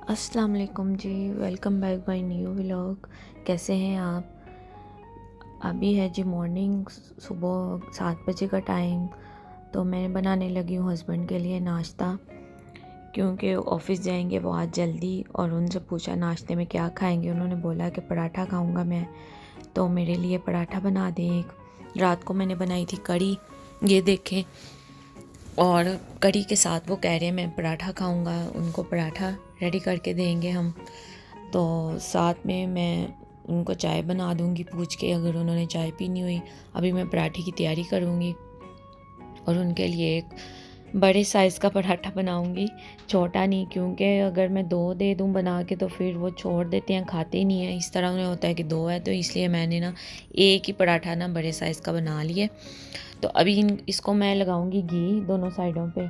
अस्सलाम वालेकुम जी। Welcome back my new vlog. कैसे हैं आप? अभी है जी मॉर्निंग, सुबह 7 बजे का टाइम। तो मैं बनाने लगी हूँ हस्बैंड के लिए नाश्ता, क्योंकि ऑफिस जाएंगे वो आज जल्दी। और उनसे पूछा नाश्ते में क्या खाएंगे, उन्होंने बोला कि पराठा खाऊंगा मैं, तो मेरे लिए पराठा बना दें एक। रात को मैंने बनाई थी कड़ी, ये देखें, और कड़ी के साथ वो कह रहे हैं मैं पराठा खाऊंगा। उनको पराठा रेडी करके देंगे हम, तो साथ में मैं उनको चाय बना दूंगी पूछ के, अगर उन्होंने चाय पीनी हुई। अभी मैं पराठे की तैयारी करूंगी और उनके लिए एक बड़े साइज़ का पराठा बनाऊंगी, छोटा नहीं, क्योंकि अगर मैं 2 दे दूं बना के तो फिर वो छोड़ देते हैं, खाते ही नहीं है। इस तरह उन्हें होता है कि 2 है, तो इसलिए मैंने ना एक ही पराठा ना बड़े साइज़ का बना लिए। तो अभी इसको मैं लगाऊंगी घी दोनों साइडों पे।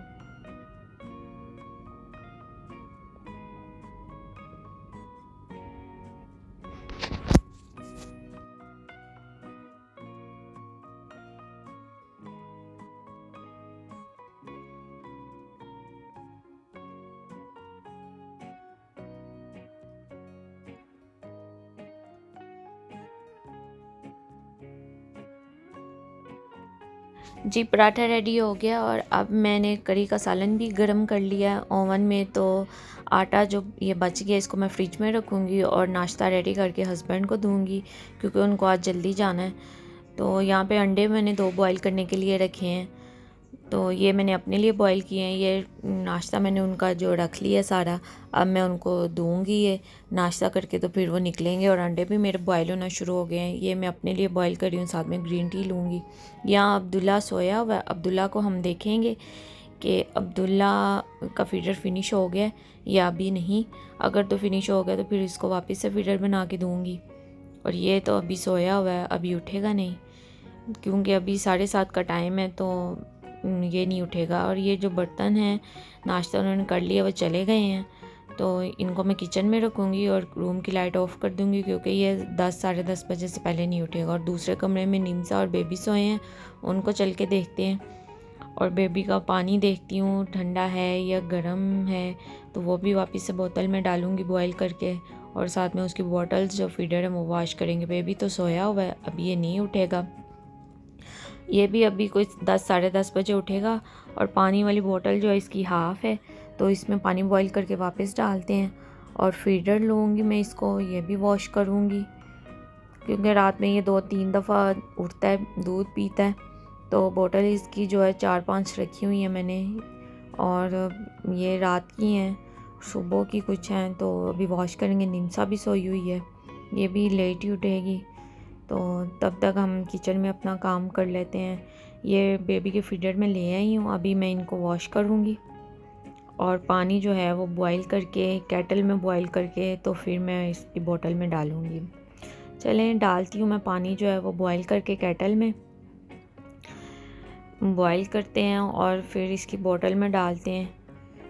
जी पराठा रेडी हो गया और अब मैंने करी का सालन भी गरम कर लिया ओवन में। तो आटा जो ये बच गया इसको मैं फ्रिज में रखूँगी और नाश्ता रेडी करके हस्बैंड को दूँगी, क्योंकि उनको आज जल्दी जाना है। तो यहाँ पे अंडे मैंने 2 बॉईल करने के लिए रखे हैं, तो ये मैंने अपने लिए बॉईल किए हैं। ये नाश्ता मैंने उनका जो रख लिया सारा, अब मैं उनको दूंगी ये नाश्ता करके, तो फिर वो निकलेंगे। और अंडे भी मेरे बॉईल होना शुरू हो गए हैं, ये मैं अपने लिए बॉईल कर रही हूँ, साथ में ग्रीन टी लूँगी। यहाँ अब्दुल्ला सोया हुआ है, अब्दुल्ला को हम देखेंगे कि अब्दुल्ला का फीडर फिनिश हो गया या अभी नहीं। अगर तो फिनिश हो गया तो फिर इसको वापस से फीडर बना के दूँगी। और ये तो अभी सोया हुआ है, अभी उठेगा नहीं, क्योंकि अभी 7:30 का टाइम है, तो ये नहीं उठेगा। और ये जो बर्तन हैं नाश्ता उन्होंने कर लिया, वो चले गए हैं, तो इनको मैं किचन में रखूँगी और रूम की लाइट ऑफ कर दूँगी, क्योंकि ये 10 साढ़े 10 बजे से पहले नहीं उठेगा। और दूसरे कमरे में निम्सा और बेबी सोए हैं, उनको चल के देखते हैं। और बेबी का पानी देखती हूँ ठंडा है या गर्म है, तो वो भी वापस से बोतल में डालूँगी बॉईल करके। और साथ में उसकी बॉटल्स जो फीडर है वो वॉश करेंगे। बेबी तो सोया हुआ है, अभी ये नहीं उठेगा, ये भी अभी कोई 10 साढ़े 10 बजे उठेगा। और पानी वाली बोतल जो है इसकी हाफ़ है, तो इसमें पानी बॉईल करके वापस डालते हैं। और फीडर लूँगी मैं इसको, ये भी वॉश करूँगी, क्योंकि रात में ये 2-3 दफ़ा उठता है, दूध पीता है। तो बोतल इसकी जो है 4-5 रखी हुई है मैंने, और ये रात की हैं, सुबह की कुछ हैं, तो अभी वॉश करेंगे। निम्सा भी सोई हुई है, ये भी लेट ही उठेगी, तो तब तक हम किचन में अपना काम कर लेते हैं। ये बेबी के फीडर में ले आई हूँ, अभी मैं इनको वॉश करूँगी। और पानी जो है वो बॉईल करके केटल में बॉईल करके तो फिर मैं इसकी बोतल में डालूँगी। चलें डालती हूँ मैं पानी जो है वो बॉईल करके केटल में बॉईल करते हैं और फिर इसकी बोतल में डालते हैं।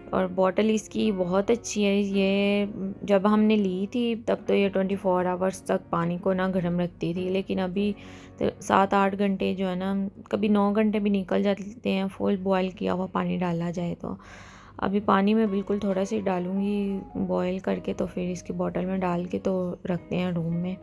और बॉटल इसकी बहुत अच्छी है। ये जब हमने ली थी तब तो ये 24 आवर्स तक पानी को ना गर्म रखती थी, लेकिन अभी तो 7-8 घंटे जो है ना, कभी 9 घंटे भी निकल जाते हैं फुल बॉयल किया हुआ पानी डाला जाए तो। अभी पानी में बिल्कुल थोड़ा सा डालूँगी बॉयल करके, तो फिर इसकी बोतल में डाल के तो रखते हैं रूम में।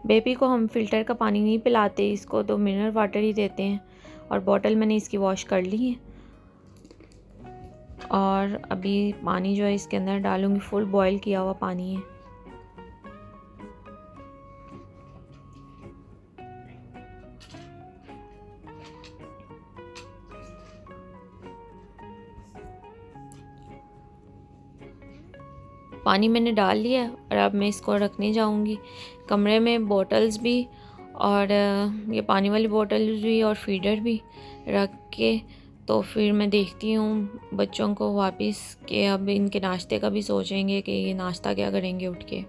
बेबी को हम फ़िल्टर का पानी नहीं पिलाते, इसको तो मिनरल वाटर ही देते हैं। और बॉटल मैंने इसकी वॉश कर ली है, और अभी पानी जो है इसके अंदर डालूँगी, फुल बॉयल किया हुआ पानी है। पानी मैंने डाल लिया और अब मैं इसको रखने जाऊँगी कमरे में। बॉटल्स भी और ये पानी वाली बॉटल्स भी और फीडर भी रख के, तो फिर मैं देखती हूँ बच्चों को वापस कि अब इनके नाश्ते का भी सोचेंगे कि ये नाश्ता क्या करेंगे उठ के।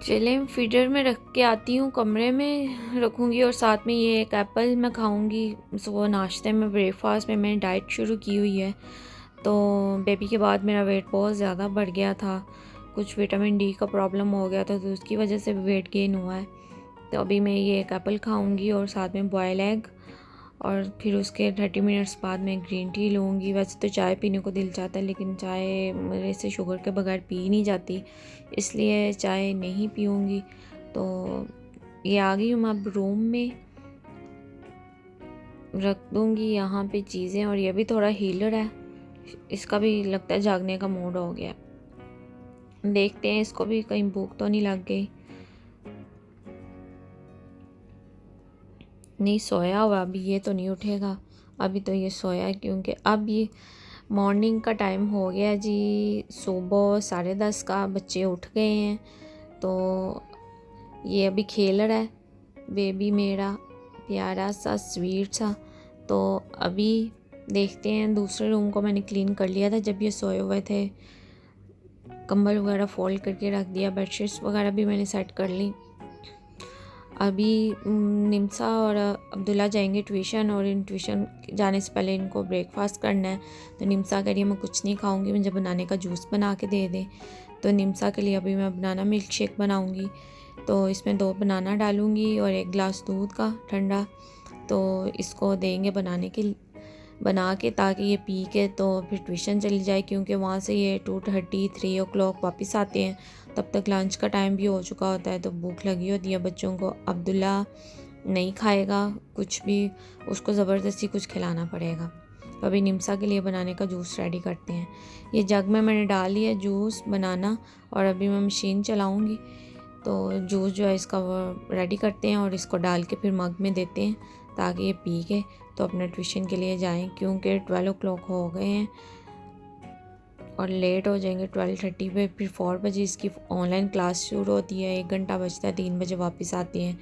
चलें फीडर में रख के आती हूँ, कमरे में रखूँगी। और साथ में ये एक एप्पल मैं खाऊँगी सुबह नाश्ते में, ब्रेकफास्ट में। मैंने डाइट शुरू की हुई है, तो बेबी के बाद मेरा वेट बहुत ज़्यादा बढ़ गया था, कुछ विटामिन डी का प्रॉब्लम हो गया था, तो उसकी वजह से वेट गेन हुआ है। तो अभी मैं ये एक एप्पल खाऊंगी और साथ में बॉयल एग, और फिर उसके 30 मिनट्स बाद मैं ग्रीन टी लूँगी। वैसे तो चाय पीने को दिल चाहता है, लेकिन चाय मेरे से शुगर के बगैर पी नहीं जाती, इसलिए चाय नहीं पीऊँगी। तो ये आ गई हूँ मैं अब रूम में, रख दूँगी यहाँ पे चीज़ें। और ये भी थोड़ा हीलर है, इसका भी लगता है जागने का मूड हो गया। देखते हैं इसको भी कहीं भूख तो नहीं लग गई। नहीं सोया हुआ अभी, ये तो नहीं उठेगा अभी, तो ये सोया है क्योंकि अब ये मॉर्निंग का टाइम हो गया जी, सुबह 10:30 का, बच्चे उठ गए हैं। तो ये अभी खेल रहा है बेबी मेरा, प्यारा सा स्वीट सा। तो अभी देखते हैं, दूसरे रूम को मैंने क्लीन कर लिया था जब ये सोए हुए थे, कंबल वगैरह फोल्ड करके रख दिया, बेडशीट्स वगैरह भी मैंने सेट कर ली। अभी निम्सा और अब्दुल्ला जाएंगे ट्यूशन, और इन ट्यूशन जाने से पहले इनको ब्रेकफास्ट करना है। तो निम्सा कह रही है मैं कुछ नहीं खाऊंगी, मुझे बनाने का जूस बना के दे दें। तो निम्सा के लिए अभी मैं बनाना मिल्क शेक बनाऊंगी। तो इसमें 2 बनाना डालूंगी और 1 गिलास दूध का ठंडा। तो इसको देंगे बना के ताकि ये पी के तो फिर ट्यूशन चली जाए, क्योंकि वहाँ से ये 2:30 3 o'clock वापस आते हैं। तब तक लंच का टाइम भी हो चुका होता है, तो भूख लगी होती है बच्चों को। अब्दुल्ला नहीं खाएगा कुछ भी, उसको ज़बरदस्ती कुछ खिलाना पड़ेगा। तो अभी निम्सा के लिए बनाने का जूस रेडी करते हैं। ये जग में मैंने डाल लिया जूस बनाना, और अभी मैं मशीन चलाऊँगी। तो जूस जो है इसका वो रेडी करते हैं और इसको डाल के फिर मग में देते हैं ताकि ये पी के तो अपने ट्यूशन के लिए जाएं, क्योंकि 12 o'clock हो गए हैं और लेट हो जाएंगे 12:30 पे। फिर 4 बजे इसकी ऑनलाइन क्लास शुरू होती है, 1 घंटा बचता है, 3 बजे वापस आते हैं।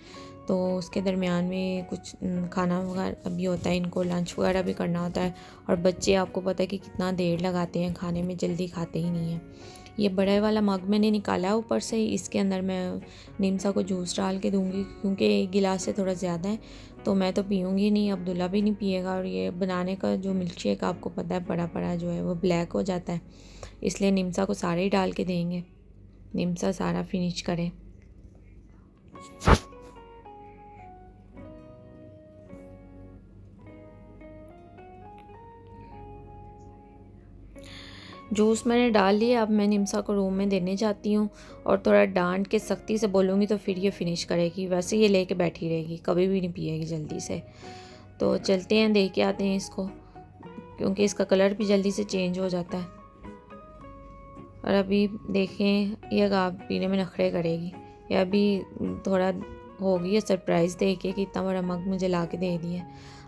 तो उसके दरमियान में कुछ खाना वगैरह भी होता है, इनको लंच वगैरह भी करना होता है। और बच्चे आपको पता है कि कितना देर लगाते हैं खाने में, जल्दी खाते ही नहीं हैं। ये बड़े वाला मग मैंने निकाला है ऊपर से, इसके अंदर मैं निम्सा को जूस डाल के दूँगी, क्योंकि 1 गिलास से थोड़ा ज़्यादा है, तो मैं तो पीऊँगी नहीं, अब्दुल्ला भी नहीं पिएगा। और ये बनाने का जो मिल्क शेक आपको पता है बड़ा बड़ा जो है वो ब्लैक हो जाता है, इसलिए निम्सा को सारे ही डाल के देंगे, निम्सा सारा फिनिश करे। जूस मैंने डाल लिया, अब मैं निम्सा को रूम में देने जाती हूँ, और थोड़ा डांट के सख्ती से बोलूँगी तो फिर ये फिनिश करेगी, वैसे ये लेके बैठी रहेगी, कभी भी नहीं पिएगी जल्दी से। तो चलते हैं देख के आते हैं इसको, क्योंकि इसका कलर भी जल्दी से चेंज हो जाता है। और अभी देखें ये गाब पीने में नखरे करेगी, ये अभी थोड़ा हो गई है सरप्राइज़ दे के कि इतना बड़ा मग मुझे ला के दे दिया।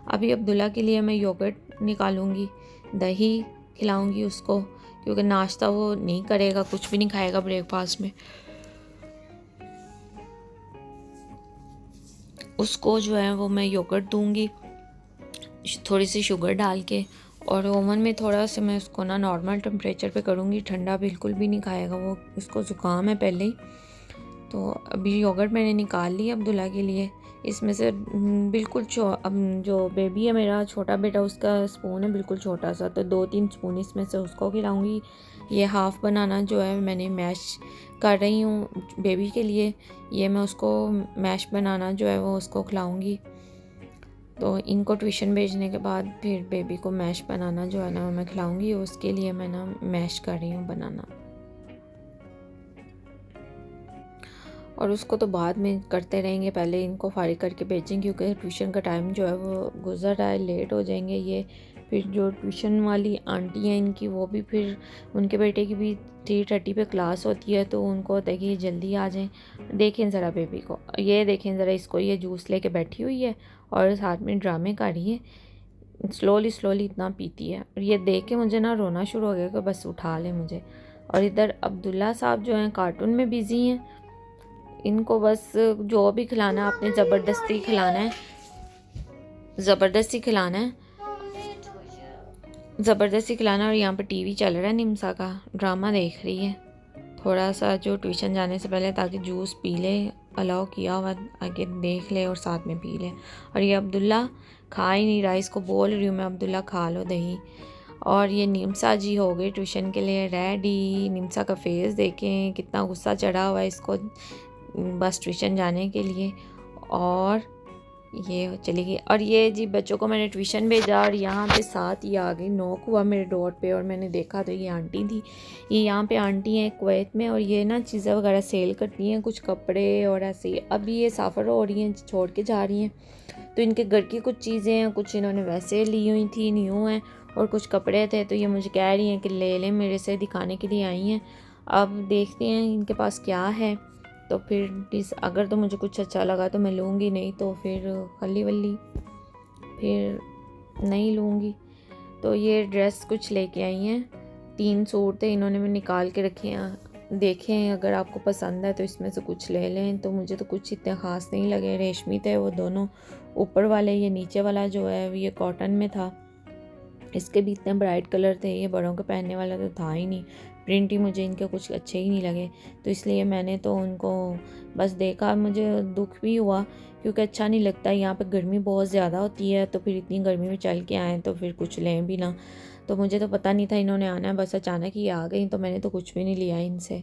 अभी अब्दुल्ला के लिए मैं योगर्ट निकालूंगी, दही खिलाऊंगी उसको, क्योंकि नाश्ता वो नहीं करेगा, कुछ भी नहीं खाएगा ब्रेकफास्ट में। उसको जो है वो मैं योगर्ट दूंगी थोड़ी सी शुगर डाल के, और ओवन में थोड़ा सा मैं उसको ना नॉर्मल टेम्परेचर पे करूँगी, ठंडा बिल्कुल भी नहीं खाएगा वो, उसको ज़ुकाम है पहले ही। तो अभी योगर्ट मैंने निकाल लिया अब्दुल्ला के लिए। इसमें से बिल्कुल जो बेबी है मेरा छोटा बेटा, उसका स्पून है बिल्कुल छोटा सा, तो 2-3 स्पून इसमें से उसको खिलाऊँगी। ये हाफ़ बनाना जो है मैंने मैश कर रही हूँ बेबी के लिए, ये मैं उसको मैश बनाना जो है वो उसको खिलाऊँगी। तो इनको ट्यूशन भेजने के बाद फिर बेबी को मैश बनाना जो है ना मैं खिलाऊँगी, उसके लिए मैं ना मैश कर रही हूँ बनाना। और उसको तो बाद में करते रहेंगे, पहले इनको फारिग करके भेजेंगे, क्योंकि ट्यूशन का टाइम जो है वो गुजर रहा है, लेट हो जाएंगे ये। फिर जो ट्यूशन वाली आंटी हैं इनकी, वो भी फिर उनके बेटे की भी 3:30 पे क्लास होती है, तो उनको होता है कि ये जल्दी आ जाएं। देखें ज़रा बेबी को, ये देखें ज़रा इसको, ये जूस लेके बैठी हुई है और साथ में ड्रामे कर रही है, स्लोली इतना पीती है। और ये देख के मुझे ना रोना शुरू हो गया कि बस उठा ले मुझे। और इधर अब्दुल्ला साहब जो हैं कार्टून में बिज़ी हैं, इनको बस जो भी खिलाना है आपने ज़बरदस्ती खिलाना है, ज़बरदस्ती खिलाना। और यहाँ पर टीवी चल रहा है, निम्सा का ड्रामा देख रही है थोड़ा सा, जो ट्यूशन जाने से पहले, ताकि जूस पी ले, अलाउ किया हुआ आगे देख ले और साथ में पी ले। और ये अब्दुल्ला खा ही नहीं रहा, इसको बोल रही हूँ मैं अब्दुल्ला खा लो दही। और ये निम्सा जी हो गई ट्यूशन के लिए रेडी। निम्सा का फेस देखें, कितना गुस्सा चढ़ा हुआ है इसको बस ट्यूशन जाने के लिए। और ये चली गई। और ये जी बच्चों को मैंने ट्यूशन भेजा और यहाँ पे साथ ही आ गई, नॉक हुआ मेरे डोर पे और मैंने देखा तो ये आंटी थी। ये यहाँ पे आंटी हैं कुवैत में और ये ना चीज़ें वगैरह सेल करती हैं, कुछ कपड़े और ऐसे ही। अभी ये सफ़र हो रही हैं, छोड़ के जा रही हैं, तो इनके घर की कुछ चीज़ें हैं, कुछ इन्होंने वैसे ली हुई थी, न्यू हैं, और कुछ कपड़े थे। तो ये मुझे कह रही हैं कि ले लें, मेरे से दिखाने के लिए आई हैं। अब देखते हैं इनके पास क्या है, तो फिर अगर तो मुझे कुछ अच्छा लगा तो मैं लूँगी, नहीं तो फिर खली वल्ली फिर नहीं लूँगी। तो ये ड्रेस कुछ लेके आई हैं, 3 सूट थे, इन्होंने मैं निकाल के रखे हैं, देखें अगर आपको पसंद है तो इसमें से कुछ ले लें। तो मुझे तो कुछ इतने ख़ास नहीं लगे, रेशमी थे वो दोनों, ऊपर वाले, ये नीचे वाला जो है ये कॉटन में था। इसके भी इतने ब्राइट कलर थे, ये बड़ों के पहनने वाला तो था ही नहीं, प्रिंट ही मुझे इनके कुछ अच्छे ही नहीं लगे। तो इसलिए मैंने तो उनको बस देखा, मुझे दुख भी हुआ क्योंकि अच्छा नहीं लगता, यहाँ पे गर्मी बहुत ज़्यादा होती है, तो फिर इतनी गर्मी में चल के आए तो फिर कुछ लें भी ना। तो मुझे तो पता नहीं था इन्होंने आना है, बस अचानक ही आ गई, तो मैंने तो कुछ भी नहीं लिया इनसे।